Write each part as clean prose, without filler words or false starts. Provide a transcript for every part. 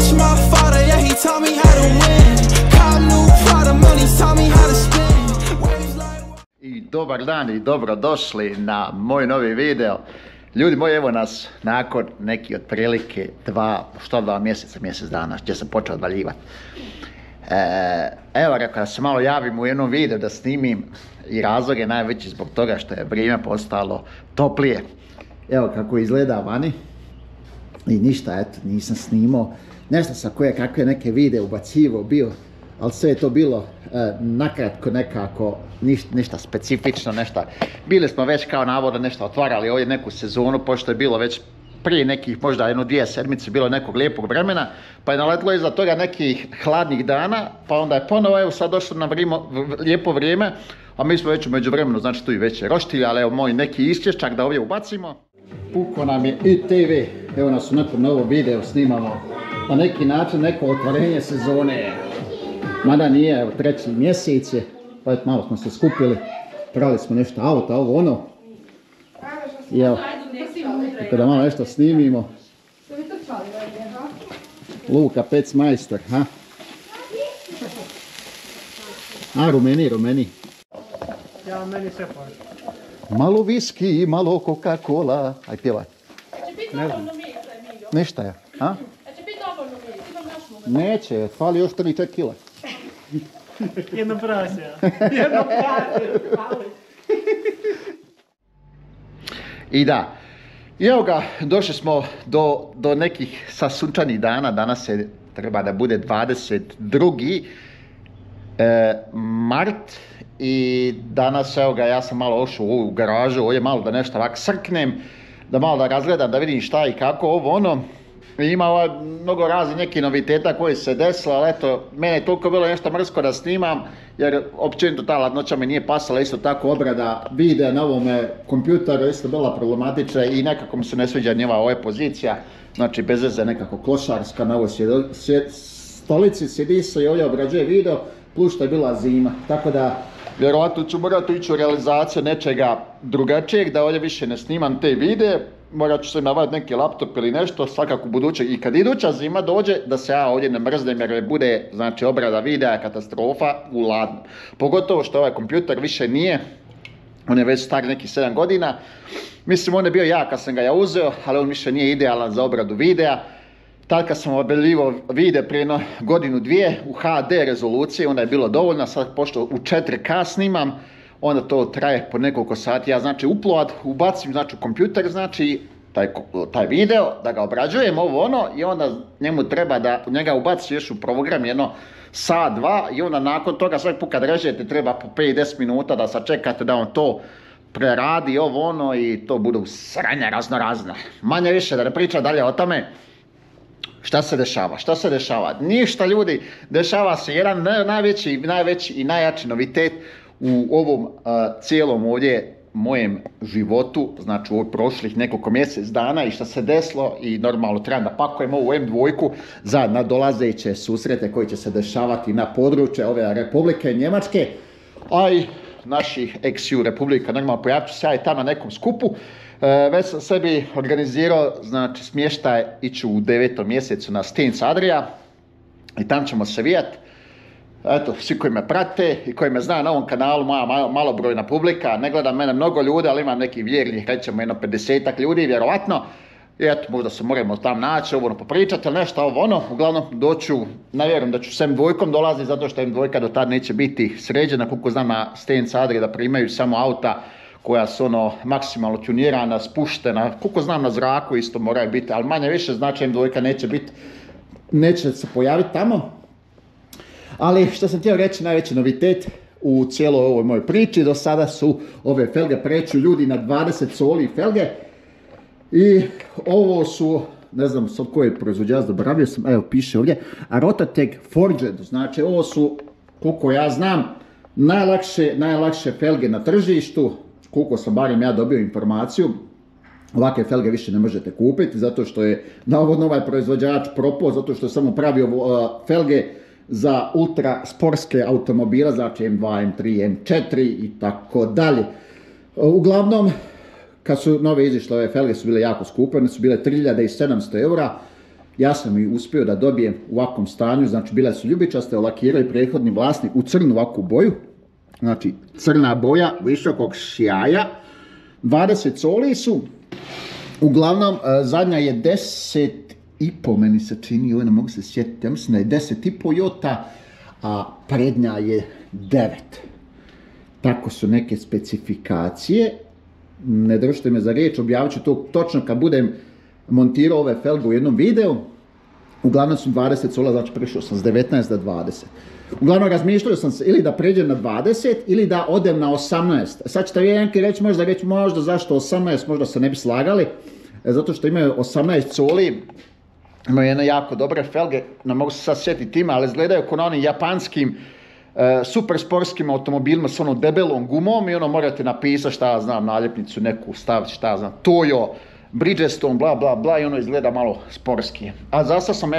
much my father, yeah, he taught me how to win. Cop new Prada, money taught me how to spend. Waves like... I dobar dan i dobrodošli na moj novi video. Ljudi moji, evo nas nakon neki otprilike dva mjeseca, mjesec dana, gdje sam počeo odvaljivati. Evo, rekao da se malo javim u jednom videu da snimim i razlog je najveći zbog toga što je vrijeme postalo toplije. Evo kako izgleda vani. I ništa, eto, nisam snimao. Nešto sa kakve neke videe ubacivao bio, ali sve je to bilo nakratko nekako, ništa specifično, nešto. Bili smo već kao navodno nešto otvarali ovdje neku sezonu, pošto je bilo već prije nekih možda 1-2 sedmice bilo nekog lijepog vremena, pa je naletilo iza toga nekih hladnih dana, pa onda je ponovo evo sad došlo na lijepo vrijeme, a mi smo već u međuvremenu, znači tu i već je roštilj, ali evo moj neki isčešćak da ovdje ubacimo. Puko nam je i TV, evo nas u nekom novom videu snimamo na neki način neko otvorenje sezone. Mada nije, evo 3. mjesec je, pa malo smo se skupili, prali smo nešto auta, ovo ono. I evo, tako da malo nešto snimimo. Luka Pecmajster, ha? A, rumeni. Ja, meni sve pođe. Malo viski, malo Coca-Cola. Aj, pjevaj. Ne znam. Ništa je, a? Neće, fali još 3-4 kila. Jedno prasje. I da, i evo ga, došli smo do nekih sunčanih dana, danas je, treba da bude 22. mart i danas, evo ga, ja sam malo ošao u garažu, ovdje malo da nešto ovak srknem, da malo da razgledam, da vidim šta i kako, ovo ono. Ima mnogo raznih nekih noviteta koji se desilo, ali eto, mene je toliko bilo nešto mrsko da snimam, jer općenito ta hladnoća mi nije pasala, isto tako obrada videa na ovome kompjuteru isto bila problematična i nekako mi se ne sviđa njeva ova pozicija, znači bez veze nekako klošarska na ovoj stolici sjedi se i ovdje obrađuje video, plus što je bila zima, tako da vjerojatno ću morati ići u realizaciju nečega drugačijeg, da ovdje više ne snimam te videe. Morat ću se navaditi neki laptop ili nešto, svakako buduće. I kad iduća zima dođe, da se ja ovdje ne mrznem jer bude, znači, obrada videa katastrofa u ladnu. Pogotovo što ovaj kompjuter više nije, on je već star nekih 7 godina. Mislim, on je bio ja kad sam ga ja uzeo, ali on više nije idealan za obradu videa. Tad kad sam objavljivao video prije godinu, dvije u HD rezolucije, onda je bilo dovoljno, sad pošto u 4K snimam, onda to traje po nekoliko sati. Ja znači upload, ubacim znači u kompjuter, znači taj video, da ga obrađujem ovo ono i onda njemu treba da njega ubaci još u program jedno sat, dva i onda nakon toga svaki put kad režete treba po 5-10 minuta da sačekate da on to preradi ovo ono i to bude sranja razno. Manje više da ne pričam dalje o tome. Šta se dešava? Ništa, ljudi, dešava se jedan najveći i najjači novitet u ovom cijelom ovdje mojem životu, znači u ovih prošlih nekoliko mjesec dana i šta se desilo i normalno trebam da pakujem ovu M2 za nadolazeće susrete koji će se dešavati na području ove Republike Njemačke, a i naših ex-EU republika. Normalno pojavit ću se ja i tamo na nekom skupu. Već sam sebi organizirao, znači smještaj iću u 9. mjesecu na Stenc Adria i tam ćemo se vidjeti. Eto, svi koji me prate i koji me zna na ovom kanalu, moja malobrojna publika, ne gleda mene mnogo ljudi, ali imam nekih vjernih, rećemo jedno 50-ak ljudi, vjerovatno. I eto, možda se moramo tam naći, ovo popričati ili nešto, ovo ono. Uglavnom, doću, ne vjerujem da ću s M2 dolazi, zato što M2 do tad neće biti sređena, koliko znam na Stenc Adria da primaju samo auta koja su ono maksimalno tunirana, spuštena, koliko znam na zraku isto moraju biti, ali manje više znači M2 neće se pojaviti tamo. Ali što sam htio reći, najveći novitet u cijeloj ovoj mojoj priči, do sada su ove felge preću ljudi na 20 soli felge i ovo su, ne znam sad koji je proizvođač, zaboravio sam, evo piše ovdje, Rototec Forged, znači ovo su, koliko ja znam, najlakše felge na tržištu, koliko sam barem ja dobio informaciju. Ovakve felge više ne možete kupiti, zato što je navodno ovaj proizvođač propao, zato što je samo pravio felge za ultra sportske automobile, znači M2, M3, M4 i tako dalje. Uglavnom, kad su nove izišle ove felge su bile jako skupe, one su bile 3700 eura Ja sam i uspio da dobijem u ovakvom stanju, znači bile su ljubičaste, lakirao i prethodni vlasnik u crnu ovakvu boju. Znači crna boja visokog sjaja, 20 soli su, uglavnom zadnja je 10,5 meni se čini, ne mogu se sjetiti, ja mislim da je 10,5 jota, a prednja je 9. Tako su neke specifikacije, ne držite me za riječ, objavit ću to točno kad budem montirao ove felge u jednom videu. Uglavnom su 20 sola, znači prešao sam s 19 na 20. Uglavnom razmišljao sam se ili da pređem na 20 ili da odem na 18. Sad ćete vi neki reći možda zašto 18, možda se ne bi slagali. Zato što imaju 18 soli, imaju jedne jako dobre felge, ne mogu se sad sjetiti ima, ali izgledaju kao na onim japanskim super sportskim automobilima s onom debelom gumom i morate napisati šta ja znam, naljepnicu neku staviti, šta ja znam, Toyo, Bridgestone, bla bla bla i izgleda malo sportski. A zasta sam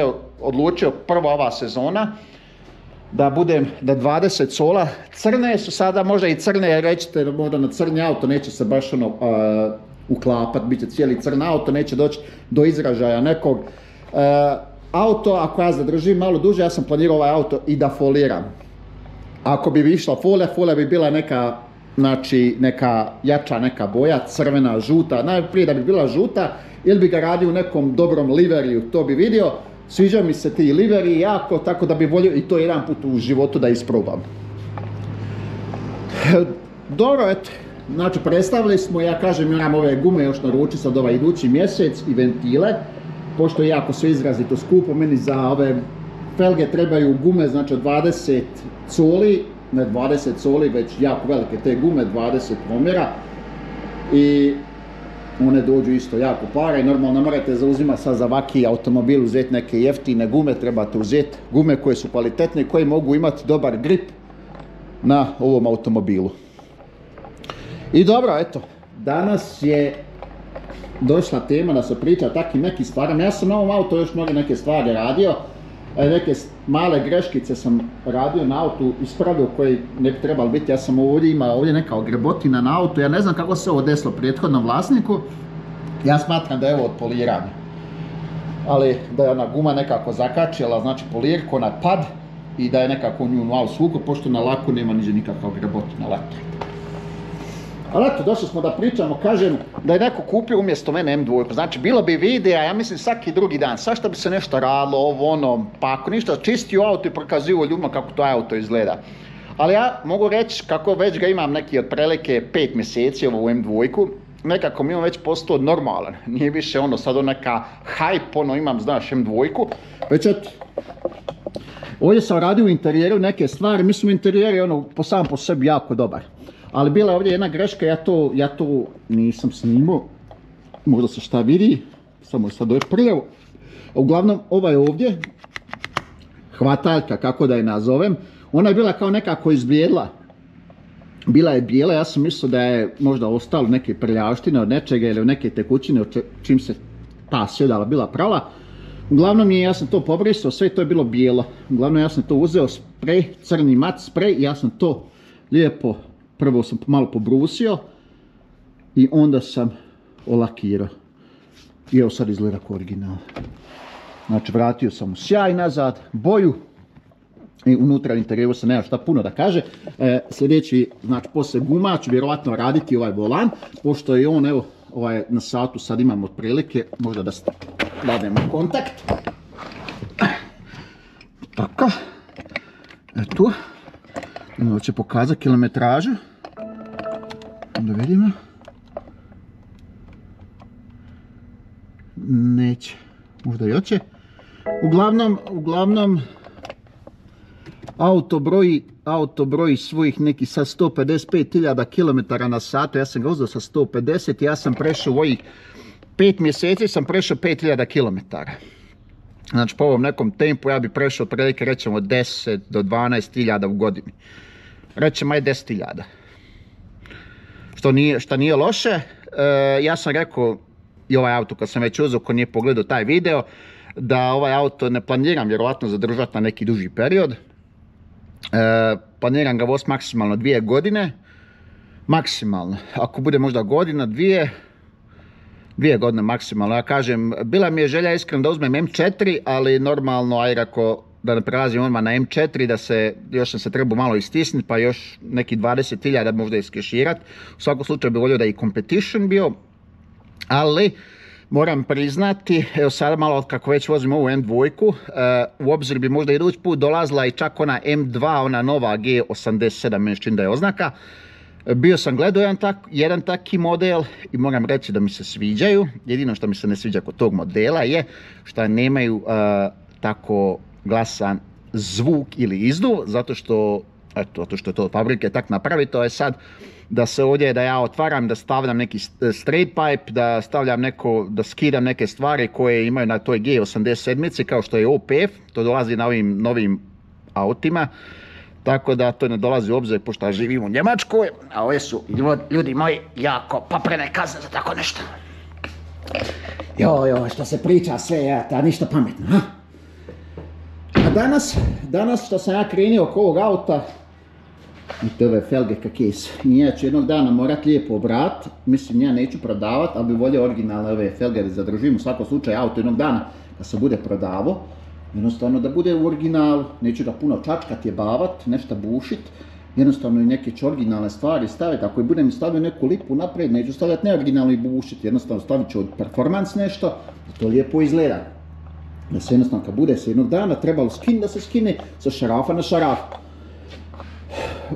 odlučio prva ova sezona da budem da 20 sola, crne su sada, možda i crne, rećete možda na crni auto neće se baš uklapat, bit će cijeli crn auto, neće doći do izražaja nekog. Auto, ako ja zadržim malo duže, ja sam planirao ovaj auto i da foliram. Ako bi išla folija bi bila neka, znači neka jača neka boja, crvena, žuta, najprije da bi bila žuta ili bi ga radio u nekom dobrom liveriju, to bi vidio. Sviđa mi se ti liveriji jako, tako da bi volio i to jedan put u životu da isprobam. Dobro, eto, znači predstavili smo, ja kažem imam ove gume još naruči sad ovaj idući mjesec i ventile, pošto je jako sve izrazito skupo, meni za ove felge trebaju gume, znači 20 coli, ne 20 coli, već jako velike te gume, 20 promjera i one dođu isto jako para i normalno ne morate zauzimati sad za ovaki automobil uzeti neke jeftine gume, trebate uzeti gume koje su kvalitetne i koje mogu imati dobar grip na ovom automobilu. I dobro, eto, danas je došla tema da se priča o takvim nekim stvarima. Ja sam na ovom autu još mnoge neke stvari radio, neke male greškice sam radio na autu, ispravio koje ne bi trebalo biti. Ja sam ovdje neka ogrebotina na autu, ja ne znam kako se ovo desilo prethodnom vlasniku, ja smatram da je ovo od poliranja. Ali da je ona guma nekako zakačila, znači polirko na pad i da je nekako nju malo svuko, pošto na laku nema niđe nikakva ogrebotina lata. Ali eto, došli smo da pričamo, kažem da je neko kupio umjesto mene M2, znači bilo bi videa, ja mislim svaki drugi dan, svašta bi se nešto radilo, ovo ono, pa ako ništa, čistio auto i prikazivo ljudima kako to auto izgleda. Ali ja mogu reći kako već ga imam neki otprilike 5 mjeseci ovo u M2, nekako mi on već postao normalan, nije više sad neka hype, imam, znaš, M2, već eto, ovdje sam radio u interijeru neke stvari, mislim interijer je sam po sebi jako dobar. Ali bila je ovdje jedna greška, ja to nisam snimao, možda se šta vidi, samo je sad ovo prljavo. Uglavnom, ova je ovdje, hvataljka, kako da je nazovem, ona je bila kao nekako izblijedla. Bila je bijela, ja sam mislio da je možda ostalo neke prljavštine od nečega ili od neke tekućine čim se ta sjedala bila prala. Uglavnom ja sam to pobrisao, sve to je bilo bijelo. Uglavnom ja sam to uzeo sprej, crni mat sprej i ja sam to lijepo, prvo sam malo pobrusio i onda sam olakirao. I evo sad izgleda kao original. Znači vratio sam u sjaj nazad, boju i unutra interijeru se nema šta puno da kaže. Sljedeći, znači poslije guma ću vjerovatno raditi ovaj volan, pošto je on, evo, na satu sad imam otprilike, možda da stavimo kontakt. Tako, eto, ovo će pokazati kilometražu, da vidimo. Neće, možda i hoće. Uglavnom, auto broji svojih nekih sa 155.000 km na satu, ja sam ga uzeo sa 150, ja sam prešao u ovih 5 mjeseci, sam prešao 5.000 km. Znači po ovom nekom tempu ja bi prešao otprilike rećemo 10 do 12.000 u godini. Rećemo aj 10.000. Što nije loše, ja sam rekao i ovaj auto kad sam već uzeo, ko nije pogledao taj video, da ovaj auto ne planiram vjerovatno zadržati na neki duži period. Planiram ga voziti maksimalno 2 godine. Maksimalno. Ako bude možda godina, 2, 2 godine maksimalno. Ja kažem, bila mi je želja iskreno da uzmem M4, ali normalno, aj rako da ne prelazim odmah na M4, da se, još sam se trebao malo istisniti, pa još neki 20.000 možda iskeširati. U svakom slučaju bi volio da i competition bio, ali moram priznati, evo sada malo kako već vozim ovu M2, u obzir bi možda idući put dolazila i čak ona M2, ona nova G87, meni čini da je oznaka. Bio sam gledao jedan taki model i moram reći da mi se sviđaju. Jedino što mi se ne sviđa kod tog modela je što nemaju tako glasan zvuk ili izduv, zato što je to od fabrike tak napravi. To je sad da se ovdje, da ja otvaram, da stavljam neki straight pipe, da stavljam da skidam neke stvari koje imaju na toj G87, kao što je OPF, to dolazi na ovim novim autima. Tako da to ne dolazi u obzir, pošto ja živim u Njemačkoj, a ove su ljudi moji jako paprene kazne za tako nešto. Joj, što se priča sve, ta ništa pametno, ha? A danas što sam ja krenio oko ovog auta, i te ove felge kakve su, ja ću jednog dana morat lijepo obrat, mislim ja neću prodavat, ali bi volio originalne ove felge da zadržim, u svakom slučaju auto jednog dana kad se bude prodavo. Jednostavno da bude u originalu, neću ga puno čačkat, jebavat, nešto bušit, jednostavno i neke ću originalne stvari staviti, ako budem stavio neku lipu naprijed, neću stavljati neoriginalno i bušit, jednostavno stavit ću od performans nešto, da to lijepo izgleda. Da se jednostavno kad bude se jednog dana trebalo da se skine sa šarafa na šaraf.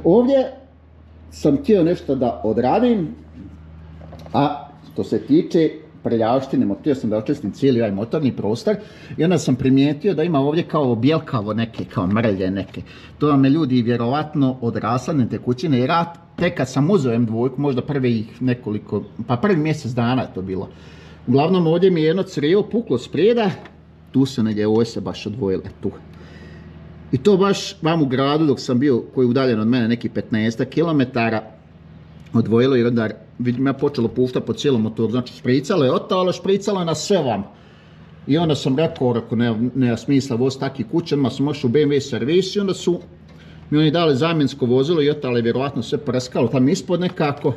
Ovdje sam htio nešto da odradim, a što se tiče prljavštine, htio sam da očistim cijeli ovaj motorni prostor i onda sam primijetio da ima ovdje kao bjelkavo neke, kao mrlje neke. To vam je ljudi vjerovatno od rasladne tekućine, jer ja tek kad sam uzeo M2, možda prvi mjesec dana je to bilo. Uglavnom ovdje mi je jedno crijevo puklo sprijeda, tu se negdje, ovo se baš odvojile, tu. I to baš vam u gradu dok sam bio, koji je udaljen od mene neki 15 km, odvojilo i onda vidim ja počelo puštati po cijelom motoru, znači špricalo je otalo, špricalo je na sve vam. I onda sam rekao, nema smisla voziti taki kuće, odmah sam ošao u BMW servis i onda su mi oni dali zamjensko vozilo i otalo je vjerovatno sve prskalo tam ispod nekako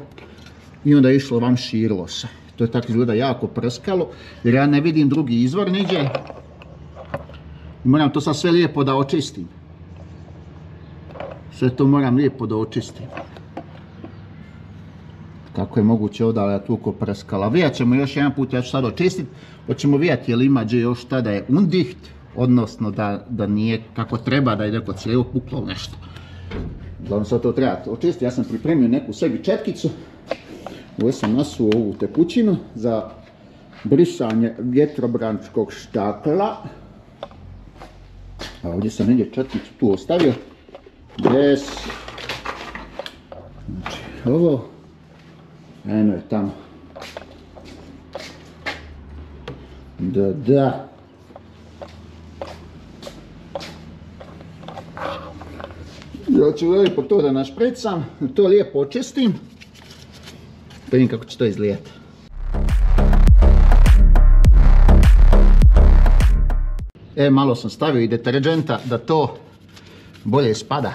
i onda je išlo vam, širilo se. To je tako izgleda jako prskalo jer ja ne vidim drugi izvor niđe. Moram to sad sve lijepo da očistim. Sve to moram lijepo da očistim. Kako je moguće ovdje, ali ja toliko prskala. Vijat ćemo još jedan put, ja ću sad očistiti. Hoćemo vidjeti je li ima gdje još tada je undiht, odnosno da nije kako treba, da je neko crijevo puklo nešto. Uglavnom sad to treba očistiti. Ja sam pripremio neku sebi četkicu. Ovdje sam nasuo ovu tekućinu za brisanje vjetrobrančkog štakla. A ovdje sam negdje četkicu tu ostavio. Yes. Znači, ovo. Eno je tamo. Da. Ja ću lijepo to da našpricam, da to lijepo očistim. Pa vidim kako će to izgledati. Malo sam stavio i deterđenta da to bolje spada.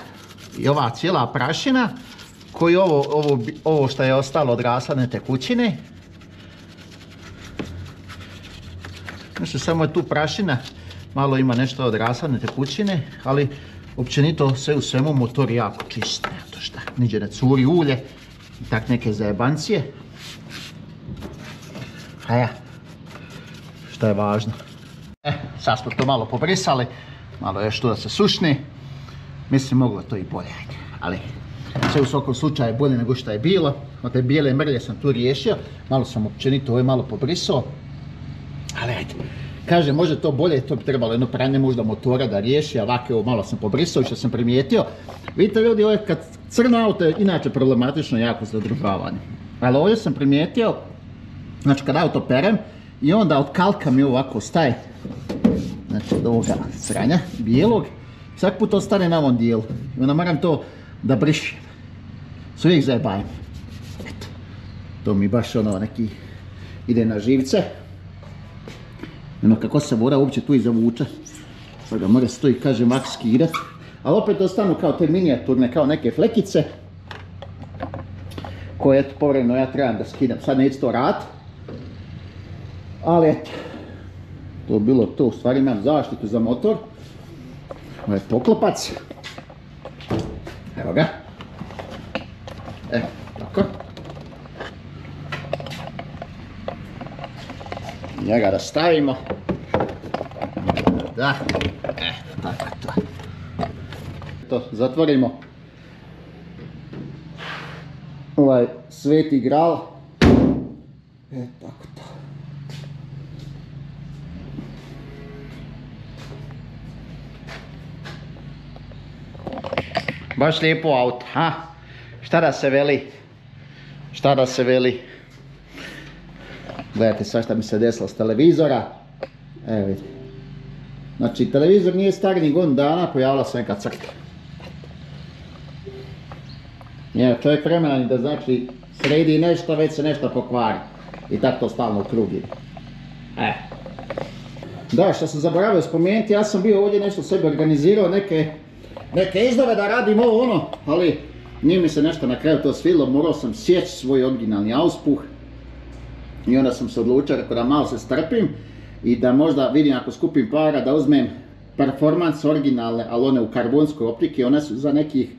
I ova cijela prašina, koji ovo što je ostalo od rasladne tekućine. Znači samo je tu prašina, malo ima nešto od rasladne tekućine, ali općenito sve u svemu motor je jako čist. To šta, niđe ne curi ulje i tak neke zajebancije. A ja, šta je važno. Sad smo to malo pobrisali, malo još tu da se sušne. Mislim moglo to i bolje, ali sve u svakom slučaju bolje nego što je bilo. Od te bijele mrlje sam tu riješio, malo sam općenito ovo malo pobrisao. Ali ajde, kažem može to bolje, to bi trebalo jedno pranje možda motora da riješi, a ovako ovo malo sam pobrisao i što sam primijetio. Vidite ljudi, ovo kad crno auto je inače problematično jako za održavanje. Ali ovdje sam primijetio, znači kad auto perem i onda od kalka mi ovako staje, znači od ovoga sranja bijelog, svaki put ostane na ovom dijelu. I onda moram to da brišem. S uvijek zajebajem. Eto, to mi baš ono neki ide na živce. Ono kako se voda uopće tu i zavuče. Sad ga mora se to i kažem ovako skidat. Ali opet ostanu kao te minijaturne, kao neke flekice. Koje eto povremeno ja trebam da skidam. Sad neću to raditi. Ali eto, to je bilo to. U stvari imam zaštitu za motor. Ovo je poklopac. Evo ga. Evo, tako. Njega da stavimo. Da. Tako to. To zatvorimo. Ovaj sveti gral. Tako to. Baš lijepo auto, ha? Šta da se veli? Šta da se veli? Gledajte sad šta mi se desilo s televizora. Evo vidite. Znači, televizor nije star ni godinu dana, pojavila se neka crta. Nije čovjek vremena ni da znači sredi nešto, već se nešto pokvari. I tako to stalno u krug ide. Da, što sam zaboravio spomenuti, ja sam bio ovdje nešto sebi organizirao, neke izdove da radim ovo ono, ali nije mi se nešto na kraju to svilo, morao sam sjeći svoj originalni auspuh. I onda sam se odlučio da malo se strpim i da možda vidim ako skupim para da uzmem performans originalne, ali one u karbonskoj optiki, one su za nekih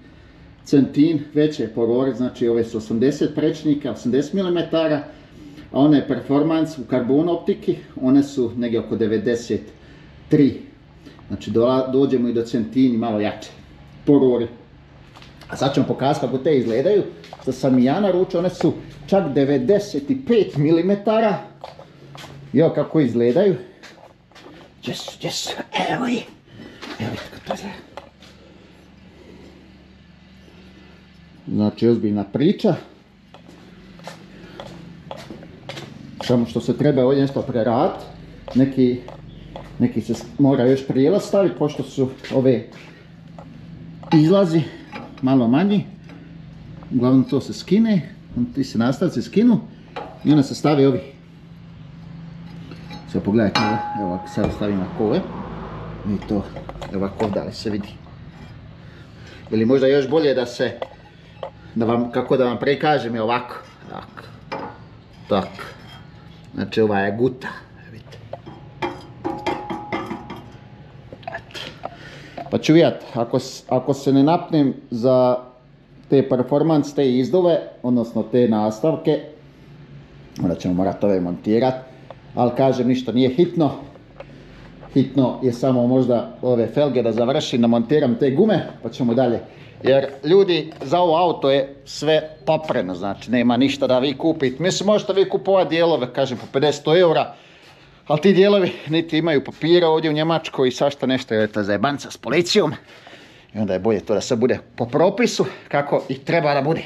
centin veće porore, znači ove su 80 prečnika, 80 mm, a one performans u karbon optiki, one su negdje oko 93. Znači dođemo i do centini malo jače porori. A sad ću vam pokazati kako te izgledaju, što sam i ja naručio, one su čak 95 mm. Evo kako izgledaju. Yes, evo je. Evo kako to izgleda. Znači ozbiljna priča. Samo što se treba ovdje nešto preraditi. Neki se mora još prijelaz staviti, pošto su ove izlazi malo manji. Uglavnom to se skine, ti se nastavci skinu i onda se stavi ovi. Sve pogledajte ovo, evo ovako sad stavim na kove i to ovako da li se vidi. Ili možda još bolje da se, kako da vam prikažem je ovako, tako. Znači ova je guta, vidite. Pa ću vidjeti, ako se ne napnem za te performance, te izdove, odnosno te nastavke, onda ćemo morati ove montirati, ali kažem ništa nije hitno. Hitno je samo možda ove felge da završim, da montiram te gume, pa ćemo dalje. Jer ljudi, za ovo auto je sve papreno, znači nema ništa da vi kupite. Mislim, možete vi kupovati dijelove, kažem, po 50 eura, ali ti dijelovi niti imaju papira ovdje u Njemačkoj i svašta nešto, jer je to zajebanca s policijom. I onda je bolje to da se bude po propisu, kako i treba da bude.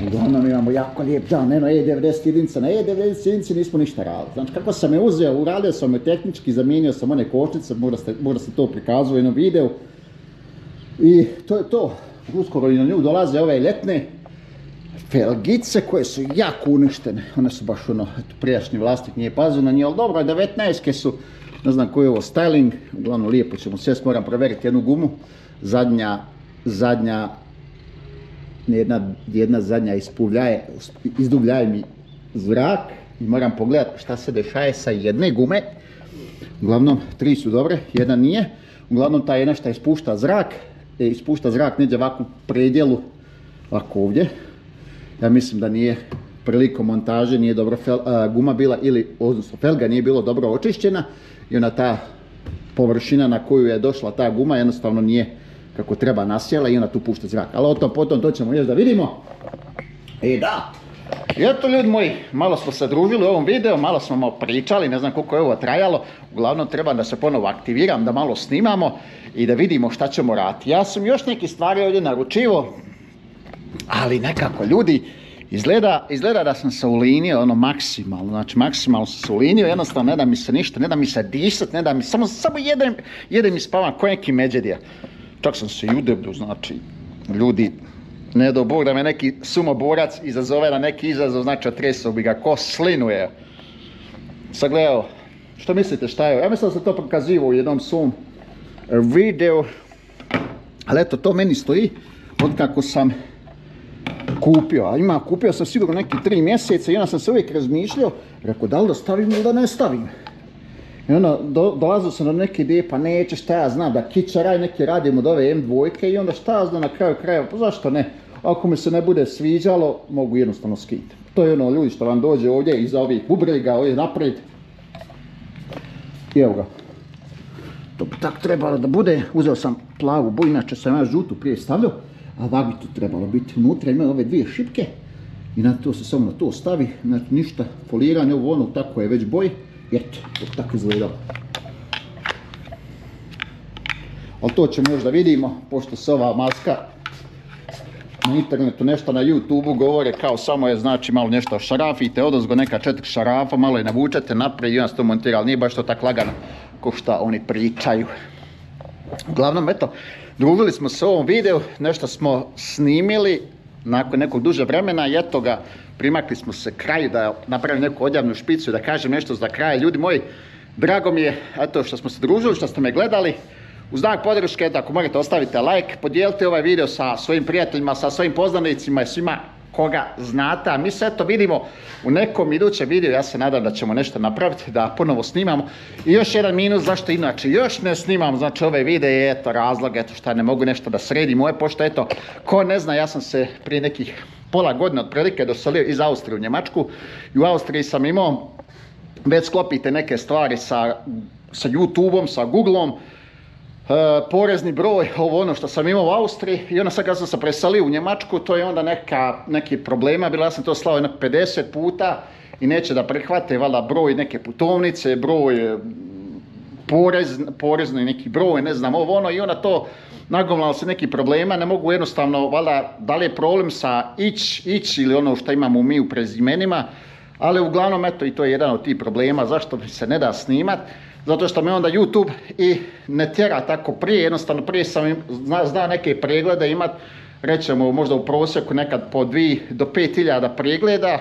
Uglavnom imamo jako lijep dan, eno E90 jedinica, na E90 jedinici nismo ništa radili. Znači kako sam je uzeo, uradio sam je tehnički, zamijenio sam one kočnice, možda se to prikazuje u jednom videu. I to je to, uskoro i na nju dolaze ove ljetne felgice koje su jako uništene. One su baš ono, prijašnji vlasnik nije pazio na nje, ali dobro, 19-ke su, ne znam koji je ovo styling, uglavnom lijepo ćemo sjest, moram provjeriti jednu gumu. Jedna zadnja izduvljaje mi zrak i moram pogledati šta se dešaje sa jedne gume. Uglavnom, 3 su dobre, jedna nije. Uglavnom, ta jedna šta ispušta zrak neđe ovako u predjelu, ovako ovdje. Ja mislim da nije prilikom montaže, nije dobro guma bila, odnosno felga nije bilo dobro očišćena i ona ta površina na koju je došla ta guma jednostavno nije kako treba nasjela i ona tu pušta zrak. Ali o tom potom to ćemo još da vidimo. I da! I eto ljudi moji, malo smo se družili u ovom videu, malo smo malo pričali, ne znam koliko je ovo trajalo. Uglavnom treba da se ponovo aktiviram, da malo snimamo i da vidimo šta ćemo raditi. Ja sam još neke stvari ovdje naručivo, ali nekako ljudi, izgleda da sam se ulinio ono maksimalno, znači maksimalno sam se ulinio, jednostavno ne da mi se ništa, ne da mi se disat, ne da mi, samo jedem i spavam ko neki međedija. Čak sam se i udebio, znači, ljudi, ne do Bog da me neki sumoborac izazove na neki izazov, znači otresao bi ga ko slinuje. Sad gledaj, što mislite šta je? Ja mislim da sam to prokazivao u jednom svom videu, ali eto, to meni stoji od kako sam kupio, a kupio sam sigurno neki 3 mjeseca i onda sam se uvijek razmišljao, rekao da li da stavim ili da ne stavim. I onda dolazio sam do neke ideje, pa neće, šta ja znam, da kičaraj neki radim od ove M2 i onda šta ja znam na kraju krajeva, pa zašto ne? Ako mi se ne bude sviđalo, mogu jednostavno skinuti. To je ono ljudi što vam dođe ovdje iza ovih bubrega, ovdje naprijed. I evo ga. To bi tako trebalo da bude. Uzeo sam plavu boju, inače sam ja žutu prije stavljao, a ovak bi tu trebalo biti. Unutra ima ove 2 šipke i na to se samo na to stavi, znači ništa foliranje, ovo ono, tako je već boji. Eto, tako izgledalo. Ali to ćemo još da vidimo, pošto se ova maska na internetu, nešto na YouTubeu govore kao samo je znači malo nešto šarafite, odozgo neka 4 šarafa, malo je navučete naprijed i onda se to montira, ali nije baš to tako lagano ko šta oni pričaju. Uglavnom, eto, družili smo se u ovom videu, nešto smo snimili nakon nekog duže vremena i eto ga, primakli smo se kraju da napravim neku odjavnu špicu i da kažem nešto za kraj. Ljudi moji, drago mi je eto što smo se družili, što ste me gledali. U znak podrške, eto, ako možete ostavite like, podijelite ovaj video sa svojim prijateljima, sa svojim poznanicima i svima koga znate. A mi se eto vidimo u nekom idućem videu, ja se nadam da ćemo nešto napraviti, da ponovo snimamo. I još jedan minus, zašto inače još ne snimam, znači ove videe, eto razlog, eto šta ne mogu nešto da sredim moje, pošto eto, ko ne zna, ja sam se prije nekih pola godine otprilike doselio iz Austrije u Njemačku i u Austriji sam imao, već sklopite neke stvari sa YouTubeom, sa Googleom, porezni broj, ovo ono što sam imao u Austriji i onda sad kad sam se preselio u Njemačku, to je onda neki problema, bilo ja sam to slao jedno 50 puta i neće da prihvate, valjda broj neke putovnice, broj porezni neki broj, ne znam ovo ono i onda to nagomilalo se neki problema, ne mogu jednostavno, valjda da li je problem sa ić ili ono što imamo mi u prezimenima, ali uglavnom eto i to je jedan od tih problema, zašto mi se ne da snimat. Zato što me onda YouTube i ne tjera tako prije, jednostavno prije sam zna neke preglede imat, rećemo možda u prosjeku nekad po 2 do 5.000 pregleda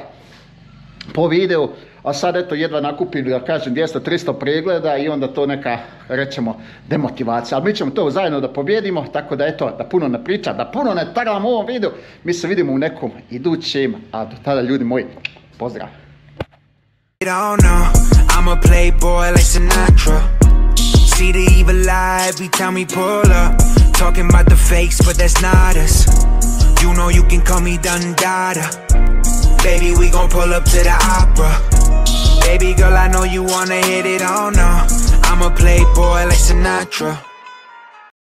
po videu, a sad eto jedva nakupim, da kažem, 200-300 pregleda i onda to neka, rećemo, demotivacija. Ali mi ćemo to zajedno da pobjedimo, tako da eto, da puno ne pričam, da puno ne taram u ovom videu, mi se vidimo u nekom idućem, a do tada ljudi moji, pozdrav! I'm a playboy like Sinatra. See the evil eye every time we pull up. Talking about the fakes, but that's not us. You know you can call me Dundada. Baby, we gon' pull up to the opera. Baby girl, I know you wanna hit it, oh no. I'm a playboy like Sinatra.